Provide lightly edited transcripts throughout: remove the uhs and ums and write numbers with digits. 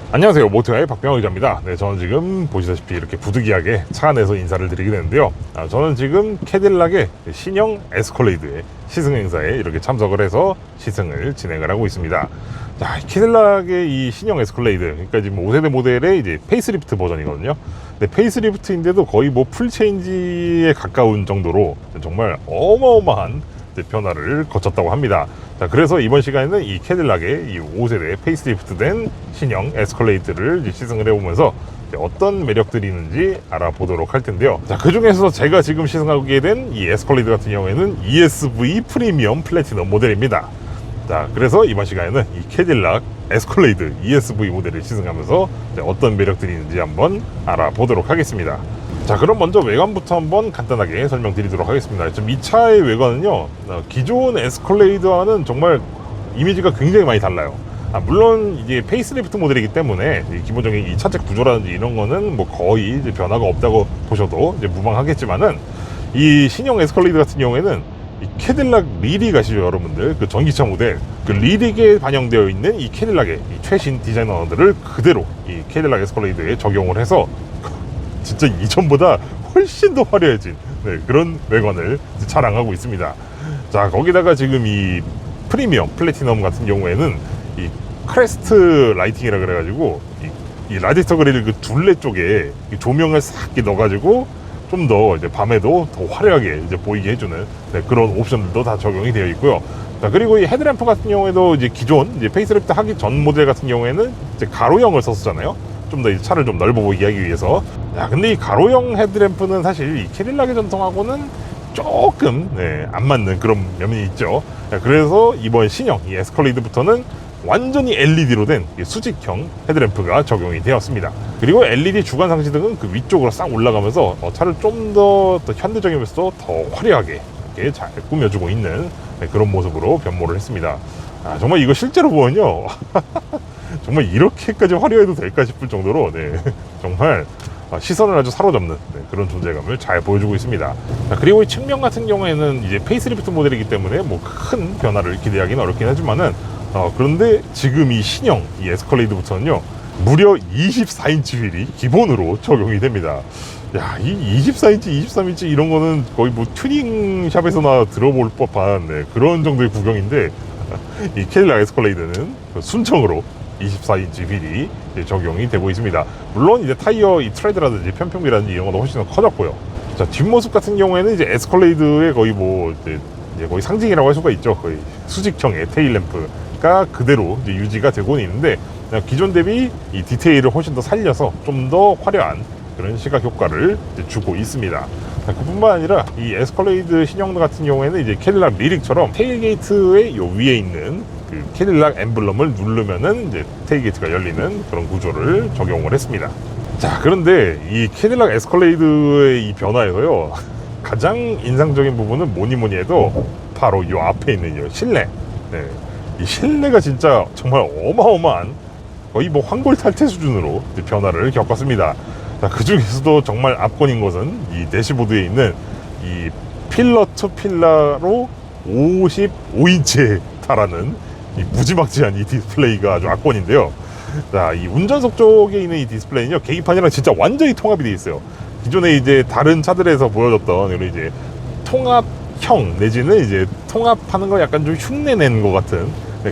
안녕하세요, 모토야의 박병호 기자입니다. 네, 저는 지금 보시다시피 이렇게 부득이하게 차 안에서 인사를 드리게 되는데요. 저는 지금 캐딜락의 신형 에스컬레이드의 시승 행사에 이렇게 참석을 해서 시승을 진행을 하고 있습니다. 자, 캐딜락의 이 신형 에스컬레이드, 그러니까 지금 5세대 모델의 이제 페이스리프트 버전이거든요. 근데 페이스리프트인데도 거의 뭐 풀체인지에 가까운 정도로 정말 어마어마한 변화를 거쳤다고 합니다. 자, 그래서 이번 시간에는 이 캐딜락의 이 5세대 페이스리프트된 신형 에스컬레이드를 시승을 해보면서 어떤 매력들이 있는지 알아보도록 할 텐데요. 자, 그 중에서 제가 지금 시승하게 된 이 에스컬레이드 같은 경우에는 ESV 프리미엄 플래티넘 모델입니다. 자, 그래서 이번 시간에는 이 캐딜락 에스컬레이드 ESV 모델을 시승하면서 어떤 매력들이 있는지 한번 알아보도록 하겠습니다. 자, 그럼 먼저 외관부터 한번 간단하게 설명드리도록 하겠습니다. 지금 이 차의 외관은요, 기존 에스컬레이드와는 정말 이미지가 굉장히 많이 달라요. 물론 이게 페이스리프트 모델이기 때문에 기본적인 이 차체 구조라든지 이런 거는 뭐 거의 이제 변화가 없다고 보셔도 이제 무방하겠지만은, 이 신형 에스컬레이드 같은 경우에는 이 캐딜락 리릭 아시죠, 여러분들? 그 전기차 모델, 그 리릭에 반영되어 있는 이 캐딜락의 이 최신 디자인 언어들을 그대로 이 캐딜락 에스컬레이드에 적용을 해서 진짜 이전보다 훨씬 더 화려해진 그런 외관을 자랑하고 있습니다. 자, 거기다가 지금 이 프리미엄 플래티넘 같은 경우에는 이 크레스트 라이팅이라 그래가지고 이 라디에이터 그릴 그 둘레 쪽에 조명을 싹 넣어가지고 좀 더 이제 밤에도 더 화려하게 이제 보이게 해주는 그런 옵션들도 다 적용이 되어 있고요. 자, 그리고 이 헤드램프 같은 경우에도 이제 기존 이제 페이스리프트 하기 전 모델 같은 경우에는 이제 가로형을 썼었잖아요. 좀 더 차를 좀 넓어 보이게 하기 위해서. 야, 근데 이 가로형 헤드램프는 사실 이 캐딜락의 전통하고는 조금 안 맞는 그런 면이 있죠. 야, 그래서 이번 신형 이 에스컬레이드부터는 완전히 LED로 된 수직형 헤드램프가 적용이 되었습니다. 그리고 LED 주간 상시등은 그 위쪽으로 싹 올라가면서 차를 좀 더 현대적이면서도 더 화려하게 이렇게 잘 꾸며주고 있는 그런 모습으로 변모를 했습니다. 정말 이거 실제로 보면요 정말 이렇게까지 화려해도 될까 싶을 정도로 정말 시선을 아주 사로잡는 그런 존재감을 잘 보여주고 있습니다. 자, 그리고 이 측면 같은 경우에는 이제 페이스리프트 모델이기 때문에 뭐 큰 변화를 기대하기는 어렵긴 하지만은 그런데 지금 이 신형 이 에스컬레이드부터는요 무려 24인치 휠이 기본으로 적용이 됩니다. 야, 이 24인치, 23인치 이런 거는 거의 뭐 튜닝샵에서나 들어볼 법한 그런 정도의 구경인데, 이 캐딜락 에스컬레이드는 순정으로 24인치 휠이 적용이 되고 있습니다. 물론 이제 타이어 이 트레드라든지 편평비라든지 이런 것도 훨씬 더 커졌고요. 자, 뒷모습 같은 경우에는 이제 에스컬레이드의 거의 뭐 이제 거의 상징이라고 할 수가 있죠. 거의 수직형의 테일램프가 그대로 이제 유지가 되고 있는데, 기존 대비 이 디테일을 훨씬 더 살려서 좀 더 화려한 그런 시각 효과를 주고 있습니다. 자, 그뿐만 아니라 이 에스컬레이드 신형 같은 경우에는 이제 캐딜락 리릭처럼 테일게이트의 요 위에 있는 그 캐딜락 엠블럼을 누르면은 이제 테일게이트가 열리는 그런 구조를 적용을 했습니다. 자, 그런데 이 캐딜락 에스컬레이드의 이 변화에서요 가장 인상적인 부분은 뭐니 해도 바로 이 앞에 있는 이 실내. 이 실내가 진짜 정말 어마어마한 거의 뭐 황골탈태 수준으로 변화를 겪었습니다. 자, 그 중에서도 정말 압권인 것은 이 대시보드에 있는 이 필러 투 필러로 55인치에 달하는 이 무지막지한 이 디스플레이가 아주 압권인데요. 자, 이 운전석 쪽에 있는 이 디스플레이는요 계기판이랑 진짜 완전히 통합이 되어 있어요. 기존에 이제 다른 차들에서 보여줬던 이런 이제 통합형 내지는 이제 통합하는 거 약간 좀 흉내낸 것 같은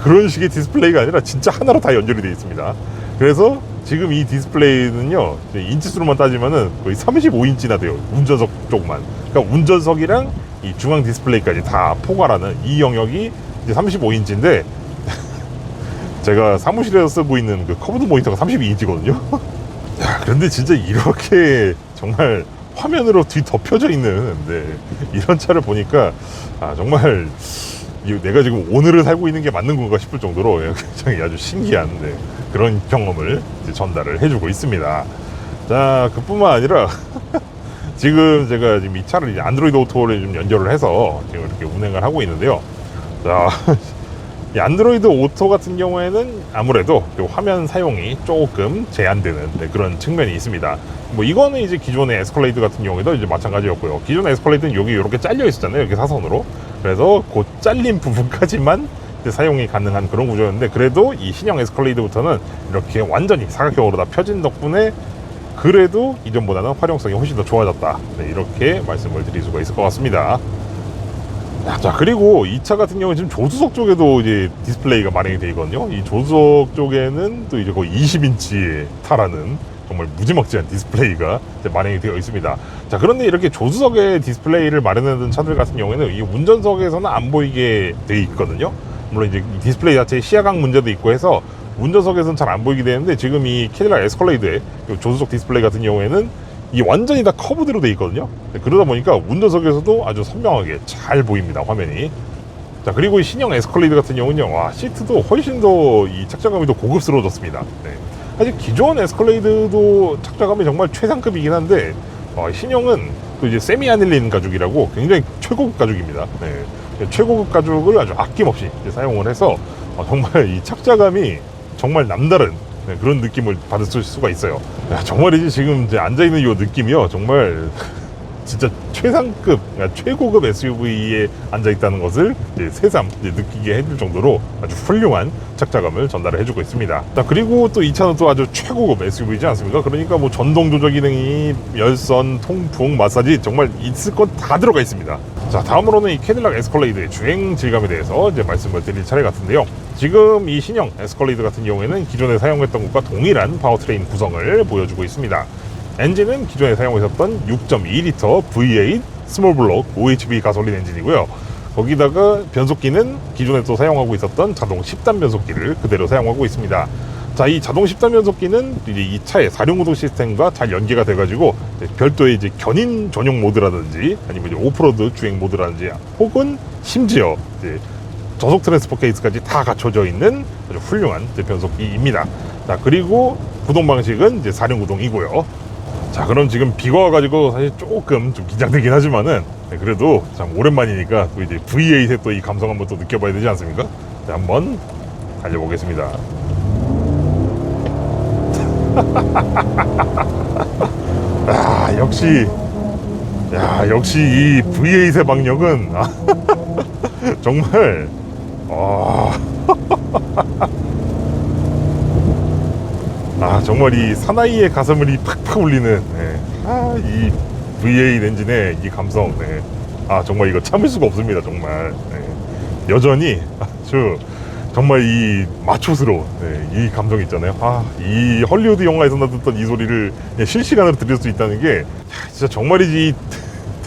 그런 식의 디스플레이가 아니라 진짜 하나로 다 연결이 되어 있습니다. 그래서 지금 이 디스플레이는요 인치수로만 따지면은 거의 35인치나 돼요. 운전석 쪽만. 그러니까 운전석이랑 이 중앙 디스플레이까지 다 포괄하는 이 영역이 이제 35인치인데 제가 사무실에서 쓰고 있는 그 커브드 모니터가 32인치거든요. 야, 그런데 진짜 이렇게 정말 화면으로 뒤 덮여져 있는 이런 차를 보니까 정말 내가 지금 오늘을 살고 있는 게 맞는 건가 싶을 정도로 굉장히 아주 신기한 그런 경험을 전달을 해주고 있습니다. 자, 그뿐만 아니라 지금 제가 지금 이 차를 이제 안드로이드 오토를 좀 연결을 해서 지금 이렇게 운행을 하고 있는데요. 자, 이 안드로이드 오토 같은 경우에는 아무래도 화면 사용이 조금 제한되는 그런 측면이 있습니다. 뭐 이거는 이제 기존의 에스컬레이드 같은 경우에도 이제 마찬가지였고요. 기존의 에스컬레이드는 여기 이렇게 잘려 있었잖아요, 이렇게 사선으로. 그래서 그 잘린 부분까지만 사용이 가능한 그런 구조였는데, 그래도 이 신형 에스컬레이드부터는 이렇게 완전히 사각형으로 다 펴진 덕분에 그래도 이전보다는 활용성이 훨씬 더 좋아졌다. 네, 이렇게 말씀을 드릴 수가 있을 것 같습니다. 자, 그리고 이 차 같은 경우는 지금 조수석 쪽에도 이제 디스플레이가 마련이 되어 있거든요. 이 조수석 쪽에는 또 이제 거의 20인치에 달하는 정말 무지막지한 디스플레이가 마련이 되어 있습니다. 자, 그런데 이렇게 조수석에 디스플레이를 마련하는 차들 같은 경우에는 이 운전석에서는 안 보이게 되어 있거든요. 물론 이제 디스플레이 자체에 시야각 문제도 있고 해서 운전석에서는 잘 안 보이게 되는데, 지금 이 캐딜락 에스컬레이드의 조수석 디스플레이 같은 경우에는 이 완전히 다 커브드로 되어 있거든요. 그러다 보니까 운전석에서도 아주 선명하게 잘 보입니다, 화면이. 자, 그리고 이 신형 에스컬레이드 같은 경우는요, 와, 시트도 훨씬 더 이 착장감이 더 고급스러워졌습니다. 네. 사실 기존 에스컬레이드도 착장감이 정말 최상급이긴 한데, 신형은 또 이제 세미 아닐린 가죽이라고 굉장히 최고급 가죽입니다. 네. 최고급 가죽을 아주 아낌없이 사용을 해서 정말 이 착자감이 정말 남다른, 네, 그런 느낌을 받을 수가 있어요. 야, 정말이지 지금 이제 앉아있는 이 느낌이요, 정말 진짜 최상급, 최고급 SUV에 앉아있다는 것을 이제 새삼 느끼게 해줄 정도로 아주 훌륭한 착자감을 전달을 해주고 있습니다. 자, 그리고 또 이 차는 또 아주 최고급 SUV이지 않습니까? 그러니까 뭐 전동 조절 기능이, 열선, 통풍, 마사지 정말 있을 것 다 들어가 있습니다. 자, 다음으로는 이 캐딜락 에스컬레이드의 주행 질감에 대해서 이제 말씀을 드릴 차례 같은데요. 지금 이 신형 에스컬레이드 같은 경우에는 기존에 사용했던 것과 동일한 파워트레인 구성을 보여주고 있습니다. 엔진은 기존에 사용했었던 6.2L V8 스몰블록 OHV 가솔린 엔진이고요. 거기다가 변속기는 기존에 또 사용하고 있었던 자동 10단 변속기를 그대로 사용하고 있습니다. 자, 이 자동 10단 변속기는 이제 이 차의 4륜구동 시스템과 잘 연계가 돼가지고 별도의 이제 견인 전용 모드라든지 아니면 이제 오프로드 주행 모드라든지 혹은 심지어 이제 저속 트랜스퍼 케이스까지 다 갖춰져 있는 아주 훌륭한 변속기입니다. 자, 그리고 구동 방식은 이제 4륜구동이고요. 자, 그럼 지금 비가 와가지고 사실 조금 좀 긴장되긴 하지만은, 네, 그래도 참 오랜만이니까 또 이제 V8의 또 이 감성 한번 또 느껴봐야 되지 않습니까? 자, 한번 달려보겠습니다. 아, 역시 이 V8의 박력은 정말 정말 이 사나이의 가슴을 팍팍 울리는, 네. 이 V8 엔진의 이 감성, 네. 정말 이거 참을 수가 없습니다, 정말. 네. 여전히 아주 정말 이 마초스러운, 네, 이 감정 있잖아요. 이 헐리우드 영화에서 듣던 이 소리를 실시간으로 들을 수 있다는 게 진짜 정말이지. 이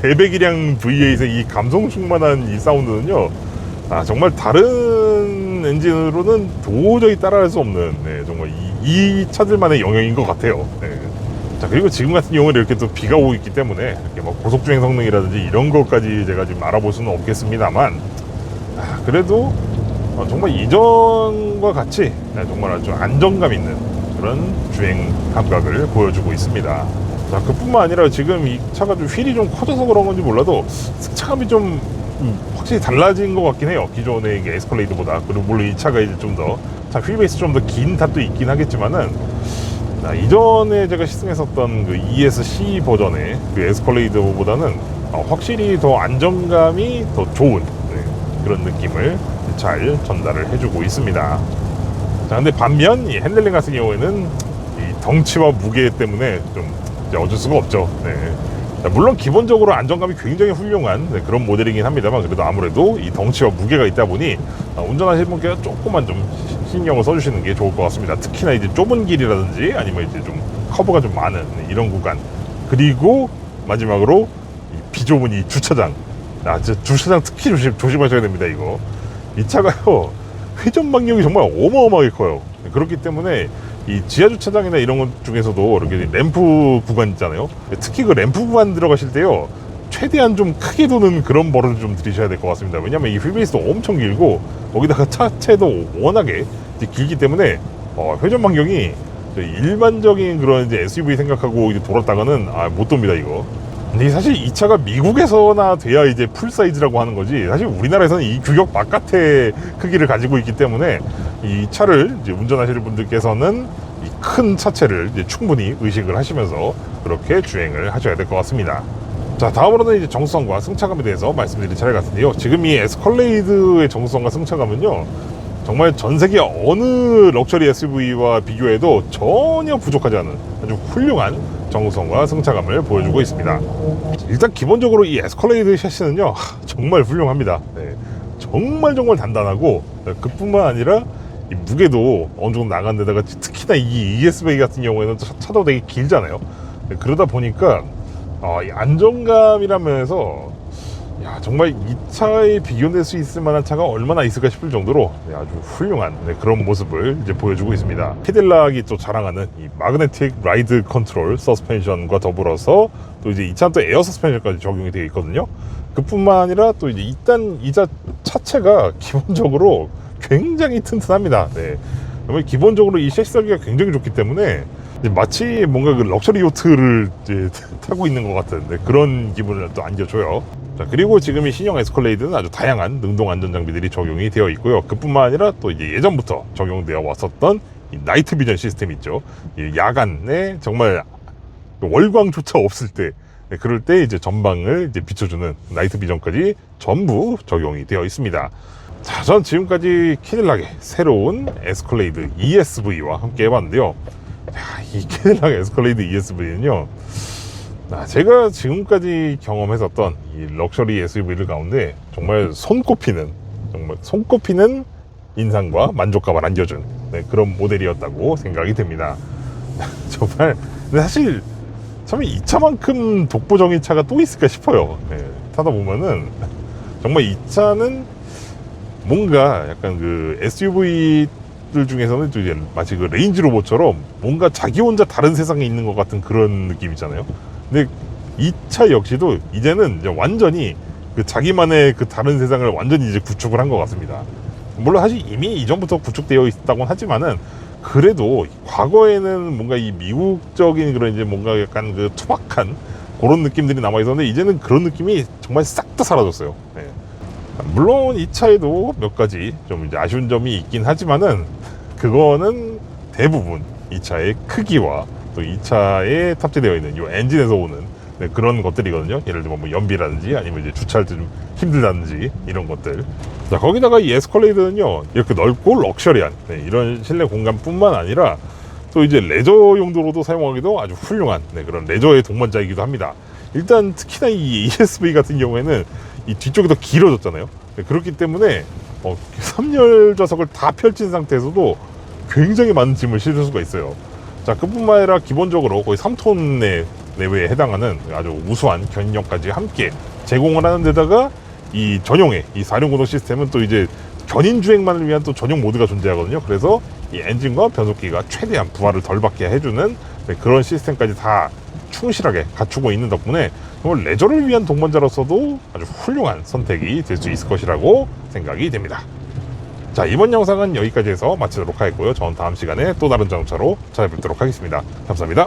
대배기량 V8의 이 감성 충만한 이 사운드는요, 정말 다른 엔진으로는 도저히 따라할 수 없는, 네, 정말 이 차들만의 영역인 것 같아요. 네. 자, 그리고 지금 같은 경우는 이렇게 또 비가 오고 있기 때문에 이렇게 뭐 고속주행 성능이라든지 이런 것까지 제가 지금 알아볼 수는 없겠습니다만, 그래도 정말 이전과 같이 정말 아주 안정감 있는 그런 주행 감각을 보여주고 있습니다. 자, 그뿐만 아니라 지금 이 차가 좀 휠이 좀 커져서 그런 건지 몰라도 승차감이 좀 확실히 달라진 것 같긴 해요, 기존의 이게 에스컬레이드보다. 그리고 물론 이 차가 이제 좀 더 휠베이스 좀 더 긴 탑도 있긴 하겠지만은, 이전에 제가 시승했었던 그 ESC 버전의 그 에스컬레이드보다는 확실히 더 안정감이 더 좋은, 네, 그런 느낌을 잘 전달을 해주고 있습니다. 자, 근데 반면 이 핸들링 같은 경우에는 이 덩치와 무게 때문에 좀 어쩔 수가 없죠. 네. 자, 물론 기본적으로 안정감이 굉장히 훌륭한, 네, 그런 모델이긴 합니다만, 그래도 아무래도 이 덩치와 무게가 있다 보니 운전하시는 분께서 조금만 좀 신경을 써주시는 게 좋을 것 같습니다. 특히나 이제 좁은 길이라든지 아니면 이제 좀 커브가 좀 많은, 네, 이런 구간, 그리고 마지막으로 이 비좁은 이 주차장. 진짜 주차장 특히 조심하셔야 됩니다. 이 차가요, 회전 방력이 정말 어마어마하게 커요. 그렇기 때문에 이 지하 주차장이나 이런 것 중에서도 이렇게 램프 구간 있잖아요. 특히 그 램프 구간 들어가실 때요, 최대한 좀 크게 도는 그런 버릇을 좀 들이셔야 될 것 같습니다. 왜냐면 이 휠베이스도 엄청 길고 거기다가 차체도 워낙에 길기 때문에 회전 반경이 일반적인 그런 이제 SUV 생각하고 이제 돌았다가는 못 돕니다, 이거. 근데 사실 이 차가 미국에서나 돼야 이제 풀 사이즈라고 하는 거지, 사실 우리나라에서는 이 규격 바깥의 크기를 가지고 있기 때문에 이 차를 이제 운전하시는 분들께서는 이 큰 차체를 이제 충분히 의식을 하시면서 그렇게 주행을 하셔야 될 것 같습니다. 자, 다음으로는 이제 정수성과 승차감에 대해서 말씀드릴 차례 같은데요. 지금 이 에스컬레이드의 정수성과 승차감은요, 정말 전 세계 어느 럭셔리 SUV와 비교해도 전혀 부족하지 않은 아주 훌륭한 정수성과 승차감을 보여주고 있습니다. 일단 기본적으로 이 에스컬레이드 샤시는요, 정말 훌륭합니다. 네, 정말 단단하고, 그뿐만 아니라 이 무게도 어느 정도 나간 데다가 특히나 이 ESV 같은 경우에는 차도 되게 길잖아요. 네, 그러다 보니까 이 안정감이라면서 정말 이 차에 비교될 수 있을 만한 차가 얼마나 있을까 싶을 정도로 아주 훌륭한 그런 모습을 이제 보여주고 있습니다. 캐딜락이 또 자랑하는 이 마그네틱 라이드 컨트롤 서스펜션과 더불어서 또 이제 이 차는 또 에어 서스펜션까지 적용이 되어 있거든요. 그뿐만 아니라 또 이제 일단 이 차 차체가 기본적으로 굉장히 튼튼합니다. 네. 기본적으로 이 셰시 설계가 굉장히 좋기 때문에 마치 뭔가 그 럭셔리 요트를 이제 타고 있는 것 같은 그런 기분을 또 안겨줘요. 자, 그리고 지금 이 신형 에스컬레이드는 아주 다양한 능동 안전 장비들이 적용이 되어 있고요. 그뿐만 아니라 또 이제 예전부터 적용되어 왔었던 이 나이트 비전 시스템 있죠. 이 야간에 정말 월광조차 없을 때, 그럴 때 이제 전방을 이제 비춰주는 나이트 비전까지 전부 적용이 되어 있습니다. 자, 전 지금까지 캐딜락의 새로운 에스컬레이드 ESV와 함께 해봤는데요. 이 캐딜락 에스컬레이드 ESV는요, 제가 지금까지 경험했었던 이 럭셔리 SUV들 가운데 정말 손꼽히는 인상과 만족감을 안겨준 그런 모델이었다고 생각이 됩니다. 정말 근데 사실 참 이 차만큼 독보적인 차가 또 있을까 싶어요. 타다 보면은 정말 이 차는 뭔가 약간 그 SUV들 중에서는 또 이제 마치 그 레인지로버처럼 뭔가 자기 혼자 다른 세상에 있는 것 같은 그런 느낌이잖아요. 근데 이 차 역시도 이제는 이제 완전히 그 자기만의 그 다른 세상을 완전히 이제 구축을 한 것 같습니다. 물론 사실 이미 이전부터 구축되어 있다고는 하지만은 그래도 과거에는 뭔가 이 미국적인 그런 이제 뭔가 약간 그 투박한 그런 느낌들이 남아 있었는데 이제는 그런 느낌이 정말 싹 다 사라졌어요. 네. 물론 이 차에도 몇 가지 좀 이제 아쉬운 점이 있긴 하지만은 그거는 대부분 이 차의 크기와 또 이 차에 탑재되어 있는 이 엔진에서 오는 그런 것들이거든요. 예를 들면 뭐 연비라든지 아니면 이제 주차할 때 좀 힘들다든지 이런 것들. 자, 거기다가 이 에스컬레이드는요, 이렇게 넓고 럭셔리한 이런 실내 공간뿐만 아니라 또 이제 레저 용도로도 사용하기도 아주 훌륭한 그런 레저의 동반자이기도 합니다. 일단 특히나 이 ESV 같은 경우에는 이 뒤쪽이 더 길어졌잖아요. 그렇기 때문에 3열 좌석을 다 펼친 상태에서도 굉장히 많은 짐을 실을 수가 있어요. 자, 그뿐만 아니라 기본적으로 거의 3톤의 내외에 해당하는 아주 우수한 견인력까지 함께 제공을 하는 데다가 이 전용의 이 4륜구동 시스템은 또 이제 견인 주행만을 위한 또 전용 모드가 존재하거든요. 그래서 이 엔진과 변속기가 최대한 부하를 덜 받게 해주는 그런 시스템까지 다 충실하게 갖추고 있는 덕분에 정말 레저를 위한 동반자로서도 아주 훌륭한 선택이 될 수 있을 것이라고 생각이 됩니다. 자, 이번 영상은 여기까지 해서 마치도록 하겠고요. 저는 다음 시간에 또 다른 자동차로 찾아뵙도록 하겠습니다. 감사합니다.